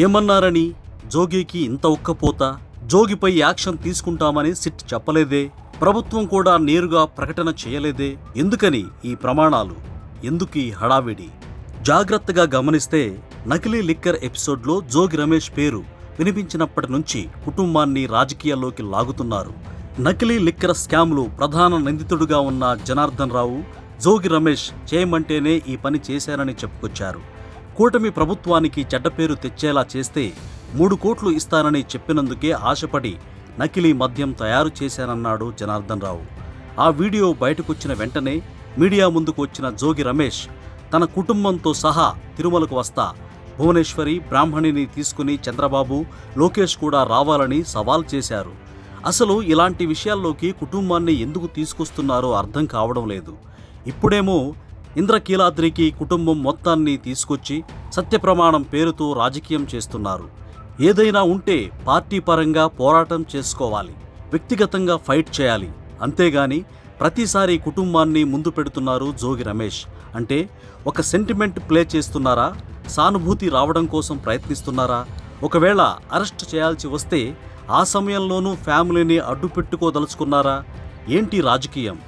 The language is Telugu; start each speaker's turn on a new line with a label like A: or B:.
A: ఏమన్నారని జోగికి ఇంత ఉక్కపోత? జోగిపై యాక్షన్ తీసుకుంటామని సిట్ చెప్పలేదే? ప్రభుత్వం కూడా నేరుగా ప్రకటన చేయలేదే? ఎందుకని ఈ ప్రమాణాలు? ఎందుకీ హడావిడి? జాగ్రత్తగా గమనిస్తే నకిలీ లిక్కర్ ఎపిసోడ్లో జోగి రమేష్ పేరు వినిపించినప్పటి నుంచి కుటుంబాన్ని రాజకీయాల్లోకి లాగుతున్నారు. నకిలీ లిక్కర్ స్కామ్లు ప్రధాన నిందితుడుగా ఉన్న జనార్దన్ రావు జోగి రమేష్ చేయమంటేనే ఈ పని చేశారని చెప్పుకొచ్చారు. కూటమి ప్రభుత్వానికి చెడ్డ పేరు తెచ్చేలా చేస్తే 3 కోట్లు ఇస్తానని చెప్పినందుకే ఆశపడి నకిలీ మద్యం తయారు చేశానన్నాడు జనార్దన్ రావు. ఆ వీడియో బయటకొచ్చిన వెంటనే మీడియా ముందుకు వచ్చిన జోగి రమేష్ తన కుటుంబంతో సహా తిరుమలకు వస్తా, భువనేశ్వరి బ్రాహ్మణిని తీసుకుని చంద్రబాబు, లోకేష్ కూడా రావాలని సవాల్ చేశారు. అసలు ఇలాంటి విషయాల్లోకి కుటుంబాన్ని ఎందుకు తీసుకొస్తున్నారో అర్థం కావడం లేదు. ఇప్పుడేమో ఇంద్రకీలాద్రికి కుటుంబం మొత్తాన్ని తీసుకొచ్చి సత్యప్రమాణం పేరుతో రాజకీయం చేస్తున్నారు. ఏదైనా ఉంటే పార్టీ పరంగా పోరాటం చేసుకోవాలి, వ్యక్తిగతంగా ఫైట్ చేయాలి. అంతేగాని ప్రతిసారి కుటుంబాన్ని ముందు పెడుతున్నారు జోగి రమేష్. అంటే ఒక సెంటిమెంట్ ప్లే చేస్తున్నారా? సానుభూతి రావడం కోసం ప్రయత్నిస్తున్నారా? ఒకవేళ అరెస్ట్ చేయాల్సి వస్తే ఆ సమయంలోనూ ఫ్యామిలీని అడ్డు పెట్టుకోదలుచుకున్నారా? ఏంటి రాజకీయం?